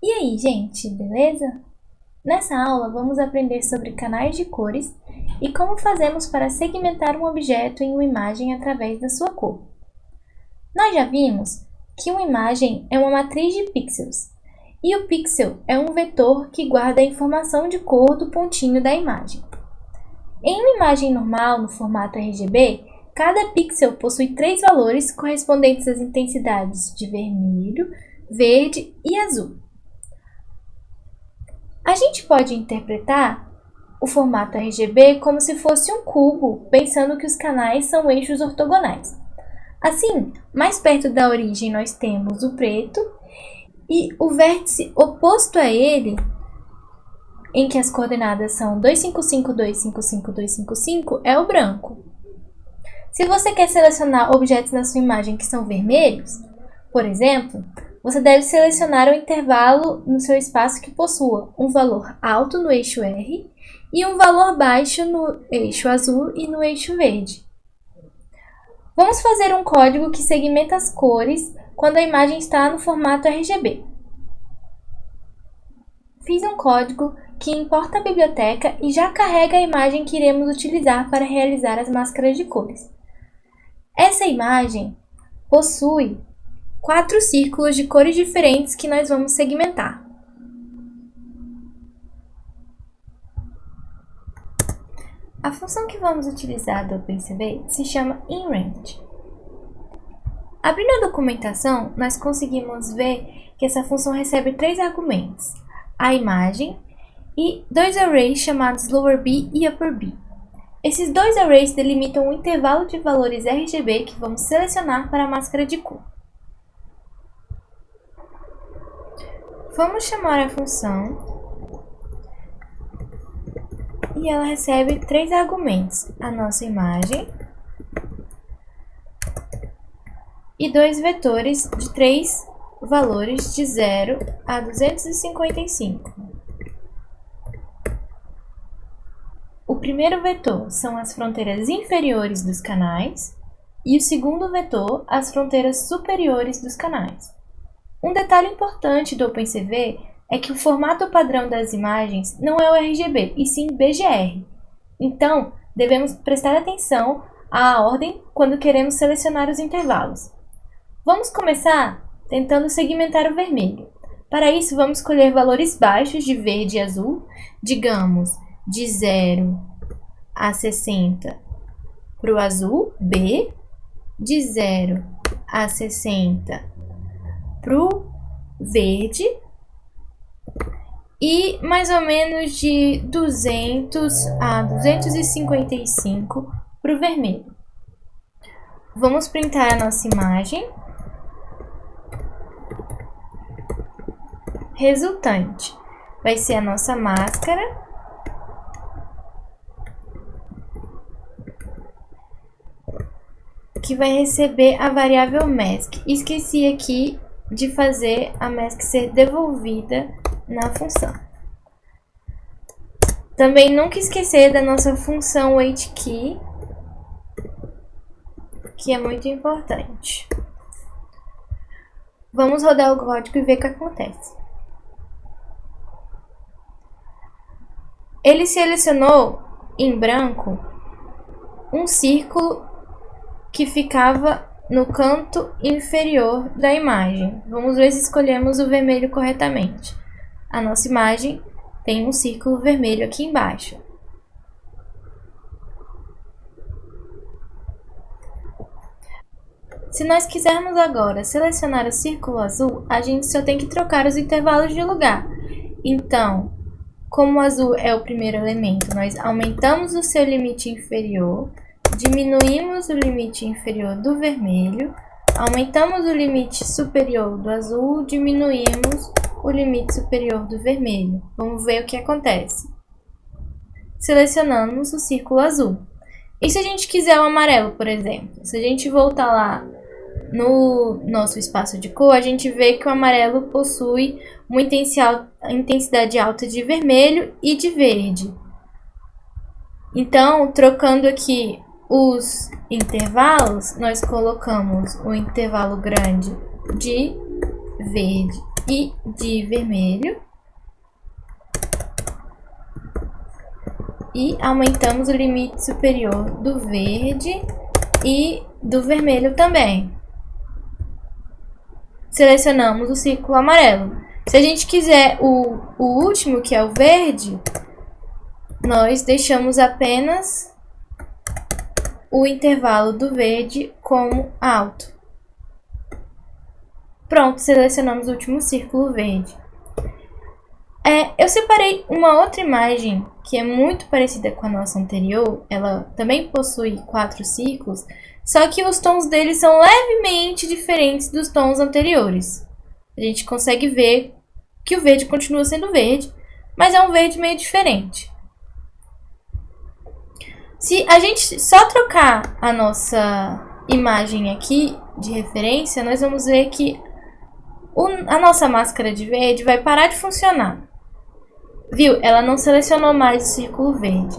E aí, gente, beleza? Nessa aula vamos aprender sobre canais de cores e como fazemos para segmentar um objeto em uma imagem através da sua cor. Nós já vimos que uma imagem é uma matriz de pixels e o pixel é um vetor que guarda a informação de cor do pontinho da imagem. Em uma imagem normal no formato RGB, cada pixel possui 3 valores correspondentes às intensidades de vermelho, verde e azul. A gente pode interpretar o formato RGB como se fosse um cubo, pensando que os canais são eixos ortogonais. Assim, mais perto da origem nós temos o preto e o vértice oposto a ele, em que as coordenadas são 255, 255, 255, é o branco. Se você quer selecionar objetos na sua imagem que são vermelhos, por exemplo, você deve selecionar um intervalo no seu espaço que possua um valor alto no eixo R e um valor baixo no eixo azul e no eixo verde. Vamos fazer um código que segmenta as cores quando a imagem está no formato RGB. Fiz um código que importa a biblioteca e já carrega a imagem que iremos utilizar para realizar as máscaras de cores. Essa imagem possui 4 círculos de cores diferentes que nós vamos segmentar. A função que vamos utilizar do OpenCV se chama InRange. Abrindo a documentação, nós conseguimos ver que essa função recebe 3 argumentos: a imagem e 2 arrays chamados lowerB e upperB. Esses 2 arrays delimitam um intervalo de valores RGB que vamos selecionar para a máscara de cor. Vamos chamar a função e ela recebe 3 argumentos: a nossa imagem e 2 vetores de 3 valores de 0 a 255. O primeiro vetor são as fronteiras inferiores dos canais e o segundo vetor as fronteiras superiores dos canais. Um detalhe importante do OpenCV é que o formato padrão das imagens não é o RGB, e sim BGR. Então, devemos prestar atenção à ordem quando queremos selecionar os intervalos. Vamos começar tentando segmentar o vermelho. Para isso, vamos escolher valores baixos de verde e azul, digamos, de 0 a 60 para o azul, B, de 0 a 60 para o verde e mais ou menos de 200 a 255 para o vermelho. Vamos printar a nossa imagem. Resultante vai ser a nossa máscara que vai receber a variável mask. Esqueci aqui de fazer a mask ser devolvida na função. Também nunca esquecer da nossa função waitKey, que é muito importante. Vamos rodar o código e ver o que acontece. Ele selecionou em branco um círculo que ficava no canto inferior da imagem. Vamos ver se escolhemos o vermelho corretamente. A nossa imagem tem um círculo vermelho aqui embaixo. Se nós quisermos agora selecionar o círculo azul, a gente só tem que trocar os intervalos de lugar. Então, como o azul é o primeiro elemento, nós aumentamos o seu limite inferior, diminuímos o limite inferior do vermelho, aumentamos o limite superior do azul, diminuímos o limite superior do vermelho. Vamos ver o que acontece. Selecionamos o círculo azul. E se a gente quiser o amarelo, por exemplo? Se a gente voltar lá no nosso espaço de cor, a gente vê que o amarelo possui uma intensidade alta de vermelho e de verde. Então, trocando aqui os intervalos, nós colocamos o intervalo grande de verde e de vermelho. E aumentamos o limite superior do verde e do vermelho também. Selecionamos o círculo amarelo. Se a gente quiser o último, que é o verde, nós deixamos apenas o intervalo do verde como alto. Pronto, selecionamos o último círculo verde. Eu separei uma outra imagem que é muito parecida com a nossa anterior. Ela também possui 4 círculos, só que os tons deles são levemente diferentes dos tons anteriores. A gente consegue ver que o verde continua sendo verde, mas é um verde meio diferente. Se a gente só trocar a nossa imagem aqui de referência, nós vamos ver que a nossa máscara de verde vai parar de funcionar. Viu? Ela não selecionou mais o círculo verde.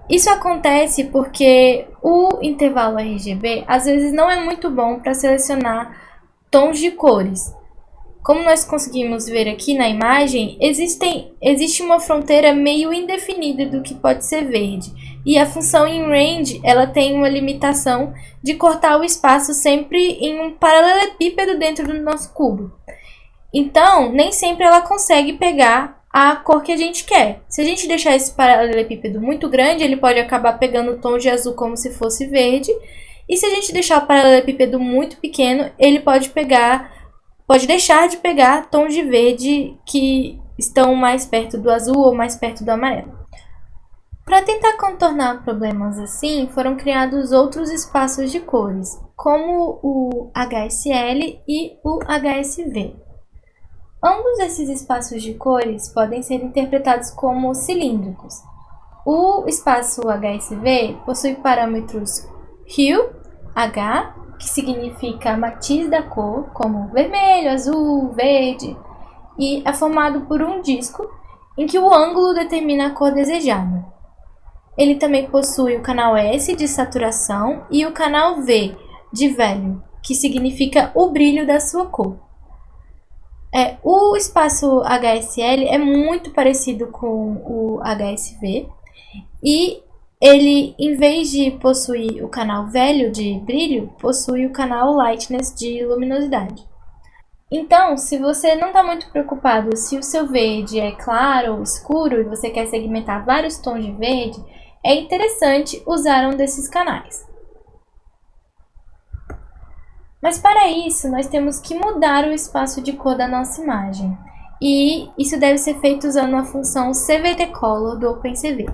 Isso acontece porque o intervalo RGB às vezes não é muito bom para selecionar tons de cores. Como nós conseguimos ver aqui na imagem, existe uma fronteira meio indefinida do que pode ser verde. E a função inRange, ela tem uma limitação de cortar o espaço sempre em um paralelepípedo dentro do nosso cubo. Então, nem sempre ela consegue pegar a cor que a gente quer. Se a gente deixar esse paralelepípedo muito grande, ele pode acabar pegando o tom de azul como se fosse verde. E se a gente deixar o paralelepípedo muito pequeno, ele pode deixar de pegar tons de verde que estão mais perto do azul ou mais perto do amarelo. Para tentar contornar problemas assim, foram criados outros espaços de cores, como o HSL e o HSV. Ambos esses espaços de cores podem ser interpretados como cilíndricos. O espaço HSV possui parâmetros Hue, H, que significa matiz da cor, como vermelho, azul, verde, e é formado por um disco em que o ângulo determina a cor desejada. Ele também possui o canal S de saturação e o canal V de value, que significa o brilho da sua cor. O espaço HSL é muito parecido com o HSV e ele, em vez de possuir o canal value de brilho, possui o canal lightness de luminosidade. Então, se você não está muito preocupado se o seu verde é claro ou escuro e você quer segmentar vários tons de verde, é interessante usar um desses canais. Mas para isso, nós temos que mudar o espaço de cor da nossa imagem. E isso deve ser feito usando a função CVT-Color do OpenCV.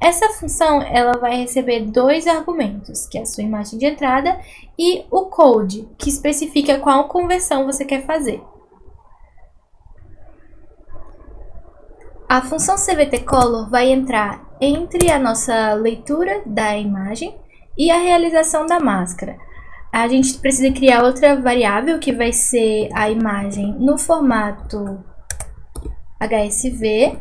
Essa função ela vai receber 2 argumentos, que é a sua imagem de entrada e o code, que especifica qual conversão você quer fazer. A função CVT-Color vai entrar entre a nossa leitura da imagem e a realização da máscara. A gente precisa criar outra variável que vai ser a imagem no formato HSV.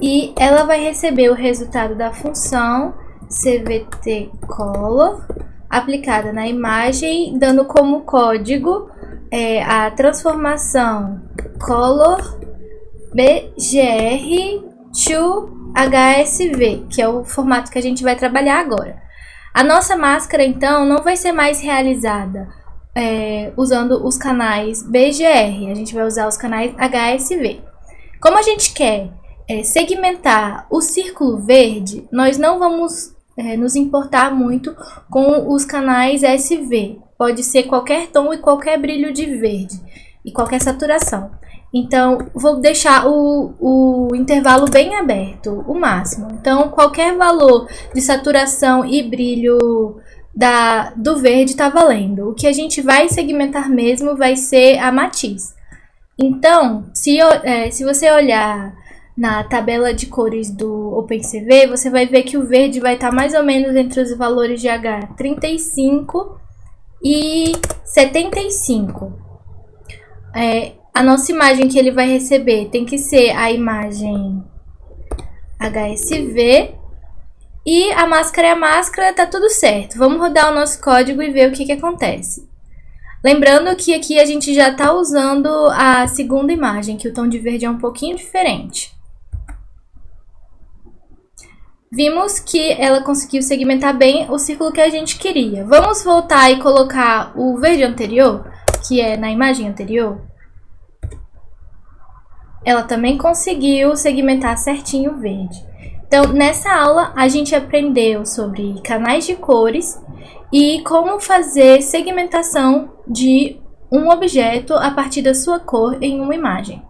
E ela vai receber o resultado da função CVT-Color aplicada na imagem, dando como código a transformação color BGR to HSV, que é o formato que a gente vai trabalhar agora. A nossa máscara, então, não vai ser mais realizada usando os canais BGR, a gente vai usar os canais HSV. Como a gente quer segmentar o círculo verde, nós não vamos nos importar muito com os canais SV. Pode ser qualquer tom e qualquer brilho de verde e qualquer saturação. Então, vou deixar o intervalo bem aberto, o máximo. Então, qualquer valor de saturação e brilho do verde está valendo. O que a gente vai segmentar mesmo vai ser a matiz. Então, se você olhar na tabela de cores do OpenCV, você vai ver que o verde vai estar mais ou menos entre os valores de H35 e 75. A nossa imagem que ele vai receber tem que ser a imagem HSV. E a máscara é a máscara, tá tudo certo. Vamos rodar o nosso código e ver o que acontece. Lembrando que aqui a gente já está usando a segunda imagem, que o tom de verde é um pouquinho diferente. Vimos que ela conseguiu segmentar bem o círculo que a gente queria. Vamos voltar e colocar o verde anterior, que é na imagem anterior. Ela também conseguiu segmentar certinho o verde. Então, nessa aula, a gente aprendeu sobre canais de cores e como fazer segmentação de um objeto a partir da sua cor em uma imagem.